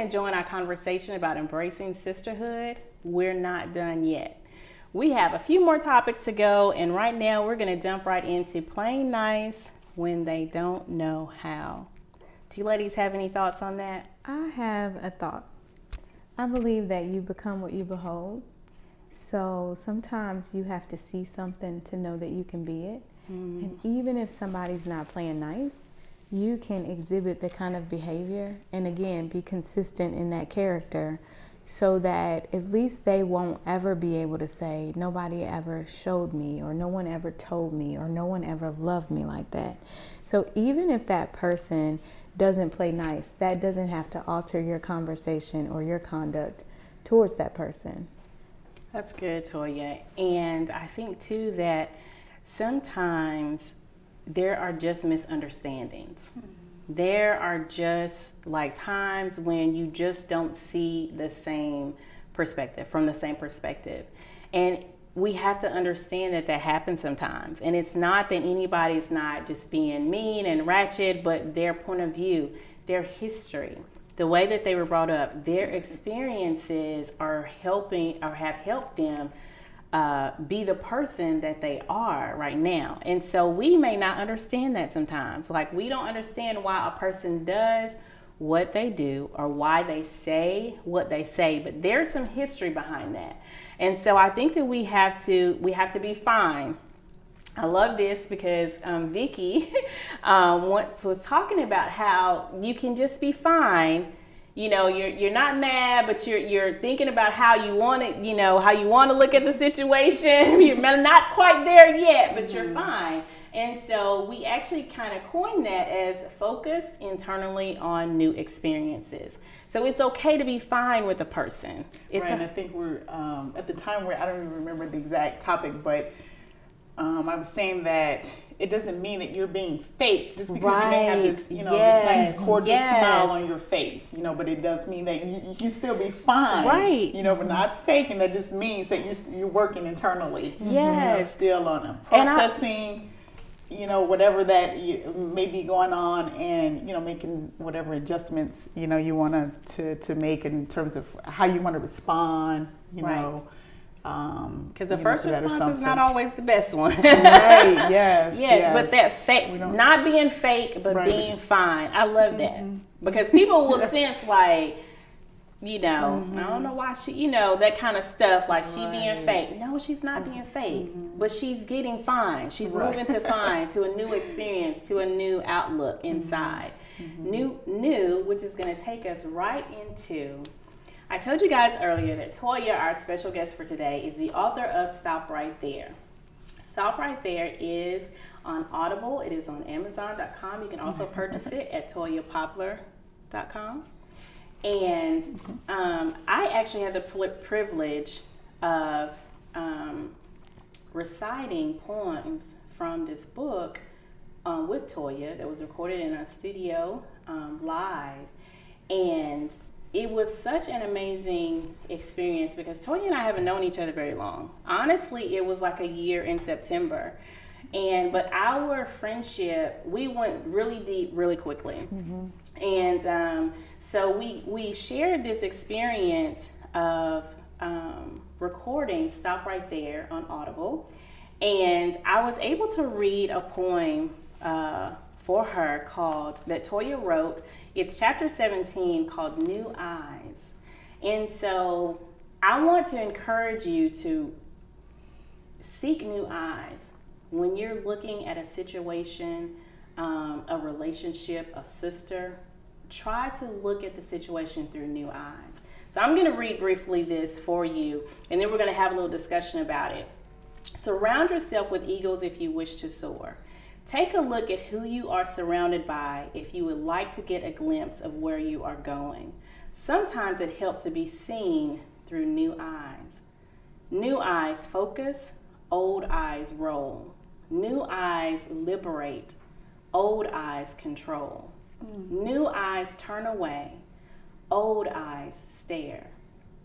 enjoying our conversation about embracing sisterhood, we're not done yet. We have a few more topics to go, and right now we're going to jump right into playing nice when they don't know how. Do you ladies have any thoughts on that? I have a thought. I believe that you become what you behold. So sometimes you have to see something to know that you can be it. And even if somebody's not playing nice, you can exhibit the kind of behavior and again be consistent in that character, so that at least they won't ever be able to say, nobody ever showed me, or no one ever told me, or no one ever loved me like that. So even if that person doesn't play nice, that doesn't have to alter your conversation or your conduct towards that person. That's good, Toya. And I think too that sometimes there are just misunderstandings. There are just like times when you just don't see the same perspective, from the same perspective. And we have to understand that that happens sometimes. And it's not that anybody's not just being mean and ratchet, but their point of view, their history, the way that they were brought up, their experiences are helping or have helped them be the person that they are right now. And so we may not understand that sometimes. Like, we don't understand why a person does what they do or why they say what they say, but there's some history behind that. And so I think that we have to be fine. I love this because Vicky once was talking about how you can just be fine. You know, you're not mad, but you're thinking about how you want it, you know, how you want to look at the situation. You're not quite there yet, but you're fine. And so we actually kind of coined that as focused internally on new experiences. So it's okay to be fine with a person. Right, and I think we're at the time where I don't even remember the exact topic, but I was saying that it doesn't mean that you're being fake just because you may have this, you know, this nice cordial smile on your face, you know, but it does mean that you can still be fine, right? You know, but not fake, and that just means that you're working internally, yes, you know, still on a processing, you know, whatever that may be going on, and you know, making whatever adjustments you know you want to make in terms of how you want to respond, you know. Because the first response is not always the best one. Right, yes. Yes, but that fake, not being fake, but being fine. I love that. Because people will sense like, you know, I don't know why she, you know, that kind of stuff, like she being fake. No, she's not being fake, but she's getting fine. She's moving to fine, to a new experience, to a new outlook inside. New, which is going to take us right into, I told you guys earlier that Toya, our special guest for today, is the author of Stop Right There. Stop Right There is on Audible. It is on Amazon.com. You can also purchase it at ToyaPoplar.com. And I actually had the privilege of reciting poems from this book with Toya that was recorded in a studio live. And it was such an amazing experience because Toya and I haven't known each other very long. Honestly, it was like a year in September. But our friendship, we went really deep really quickly. And so we shared this experience of recording Stop Right There on Audible. And I was able to read a poem for her that Toya wrote. It's chapter 17 called New Eyes. And so I want to encourage you to seek new eyes when you're looking at a situation, a relationship, a sister. Try to look at the situation through new eyes. So I'm going to read briefly this for you, and then we're going to have a little discussion about it. Surround yourself with eagles if you wish to soar. Take a look at who you are surrounded by if you would like to get a glimpse of where you are going. Sometimes it helps to be seen through new eyes. New eyes focus, old eyes roll. New eyes liberate, old eyes control. New eyes turn away, old eyes stare.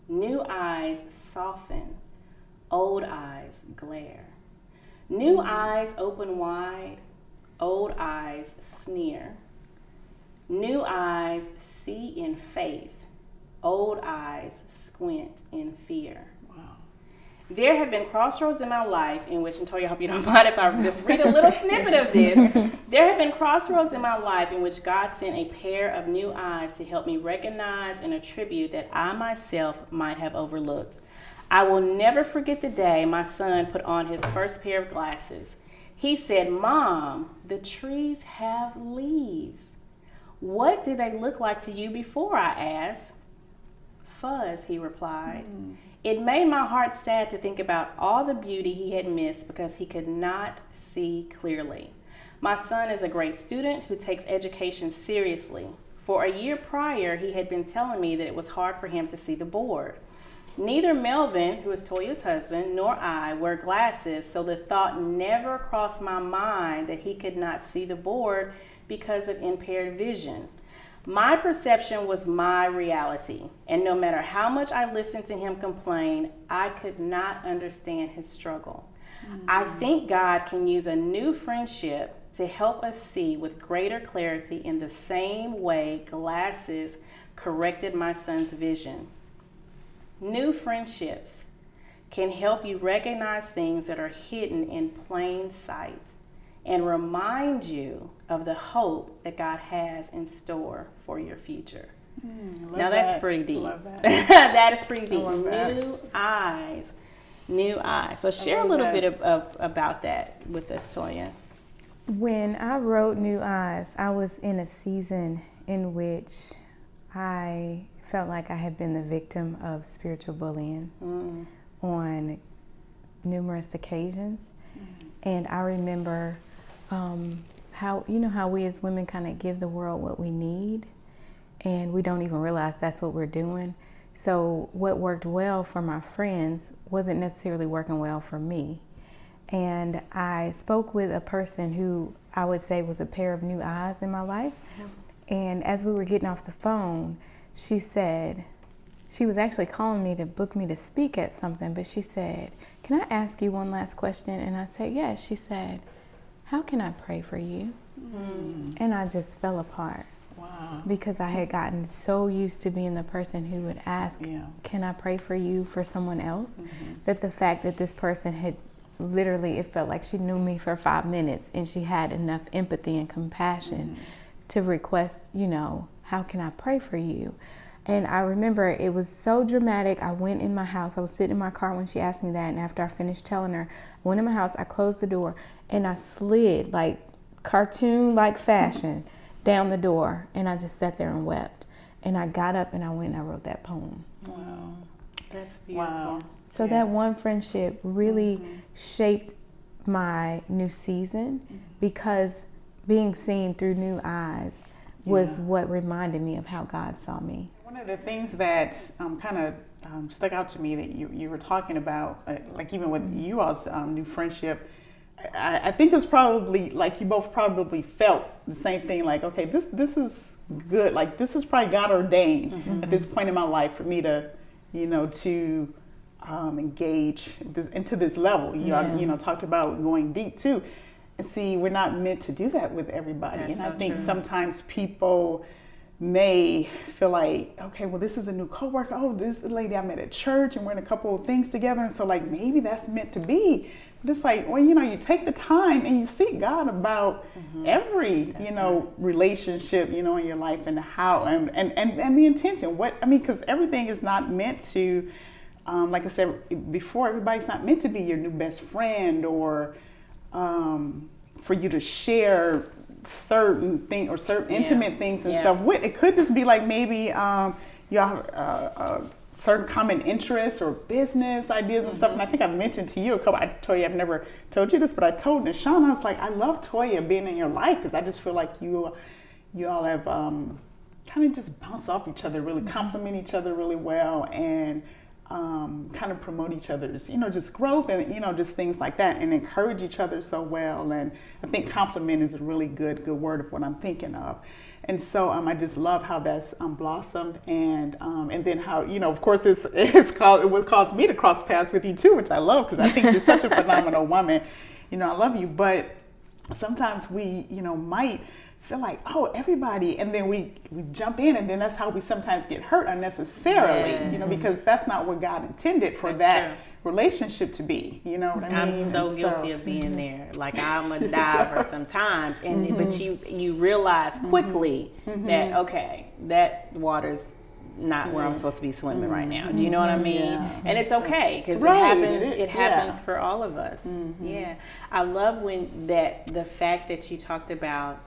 New eyes soften, old eyes glare. New eyes open wide, old eyes sneer. New eyes see in faith, old eyes squint in fear. Wow. There have been crossroads in my life in which, and Toya, I hope you don't mind if I just read a little snippet of this. There have been crossroads in my life in which God sent a pair of new eyes to help me recognize and attribute that I myself might have overlooked. I will never forget the day my son put on his first pair of glasses. He said, "Mom, the trees have leaves." "What did they look like to you before?" I asked. "Fuzz," he replied. It made my heart sad to think about all the beauty he had missed because he could not see clearly. My son is a great student who takes education seriously. For a year prior, he had been telling me that it was hard for him to see the board. Neither Melvin, who is Toya's husband, nor I wear glasses, so the thought never crossed my mind that he could not see the board because of impaired vision. My perception was my reality, and no matter how much I listened to him complain, I could not understand his struggle. I think God can use a new friendship to help us see with greater clarity in the same way glasses corrected my son's vision. New friendships can help you recognize things that are hidden in plain sight and remind you of the hope that God has in store for your future. Now that's pretty deep. Love that. That is pretty deep. That. New eyes. So share a little bit about that with us, Toya. When I wrote New Eyes, I was in a season in which I felt like I had been the victim of spiritual bullying on numerous occasions. And I remember how we as women kind of give the world what we need, and we don't even realize that's what we're doing. So what worked well for my friends wasn't necessarily working well for me. And I spoke with a person who I would say was a pair of new eyes in my life. And as we were getting off the phone, she said, she was actually calling me to book me to speak at something, but she said, "Can I ask you one last question?" And I said, "Yes." She said, "How can I pray for you?" And I just fell apart. Wow. Because I had gotten so used to being the person who would ask, "Can I pray for you?" for someone else, that the fact that this person had literally, it felt like she knew me for 5 minutes and she had enough empathy and compassion to request, "How can I pray for you?" And I remember it was so dramatic. I went in my house. I was sitting in my car when she asked me that. And after I finished telling her, I went in my house, I closed the door, and I slid like cartoon-like fashion down the door. And I just sat there and wept. And I got up and I went and I wrote that poem. Wow. That's beautiful. Wow. So that one friendship really shaped my new season, because being seen through new eyes was what reminded me of how God saw me. One of the things that kind of stuck out to me that you were talking about, like even with you all's new friendship, I think it was probably like you both probably felt the same thing, like, okay, this is good, like this is probably God ordained at this point in my life for me to, to engage into this level. You talked about going deep too. And see, we're not meant to do that with everybody. That's and I so think true. sometimes people may feel like, okay, well, this is a new coworker. Oh, this lady I met at church, and we're in a couple of things together. And so like, maybe that's meant to be. But it's like, well, you take the time and you seek God about every, relationship, in your life, and how, and the intention. Because everything is not meant to, like I said before, everybody's not meant to be your new best friend, or for you to share certain things or certain intimate things and stuff with. It could just be like maybe you have a certain common interests or business ideas and stuff. And I think I mentioned to you I told you, I've never told you this, but I told Nishan, I was like, I love Toya being in your life, because I just feel like you all have kind of just bounce off each other, really complement each other really well, and kind of promote each other's, just growth and, just things like that, and encourage each other so well. And I think compliment is a really good word of what I'm thinking of. And so I just love how that's blossomed, and then how, of course it would cause me to cross paths with you too, which I love, because I think you're such a phenomenal woman. I love you, but sometimes we, might feel like, oh, everybody, and then we jump in, and then that's how we sometimes get hurt unnecessarily, you know, because that's not what God intended for that relationship to be. You know what I mean? I'm so guilty of being there. Like, I'm a diver sometimes, and but you realize quickly that, okay, that water's not where I'm supposed to be swimming right now. Do you know what I mean? And it's okay, because it happens for all of us. Yeah, I love when the fact that you talked about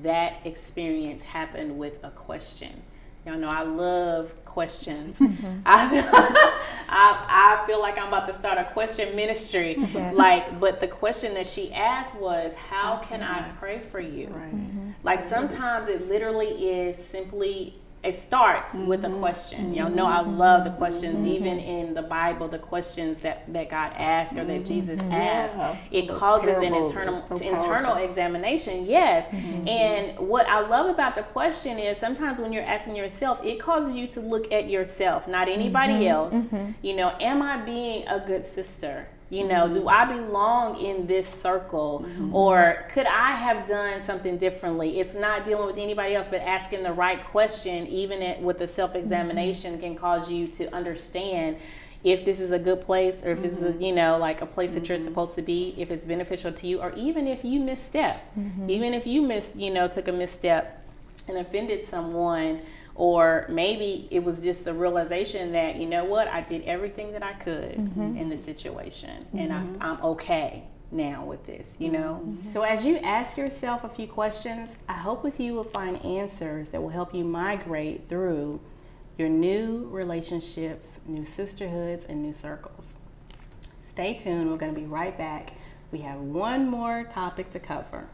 that experience happened with a question. Y'all know I love questions. I feel like I'm about to start a question ministry. But the question that she asked was, how can I pray for you? Like, sometimes it literally is simply, it starts with a question. Y'all know I love the questions. Even in the Bible, the questions that God asked or that Jesus asked, it causes an internal examination. Yes. And what I love about the question is, sometimes when you're asking yourself, it causes you to look at yourself, not anybody else. You know, am I being a good sister? You know, do I belong in this circle? Or could I have done something differently? It's not dealing with anybody else, but asking the right question, even with a self-examination, can cause you to understand if this is a good place, or if it's a, you know, like a place that you're supposed to be, if it's beneficial to you, or even if you misstep, even if you took a misstep and offended someone. Or maybe it was just the realization that, you know what, I did everything that I could in this situation, and I'm okay now with this, you know? So as you ask yourself a few questions, I hope with you will find answers that will help you migrate through your new relationships, new sisterhoods, and new circles. Stay tuned. We're going to be right back. We have one more topic to cover.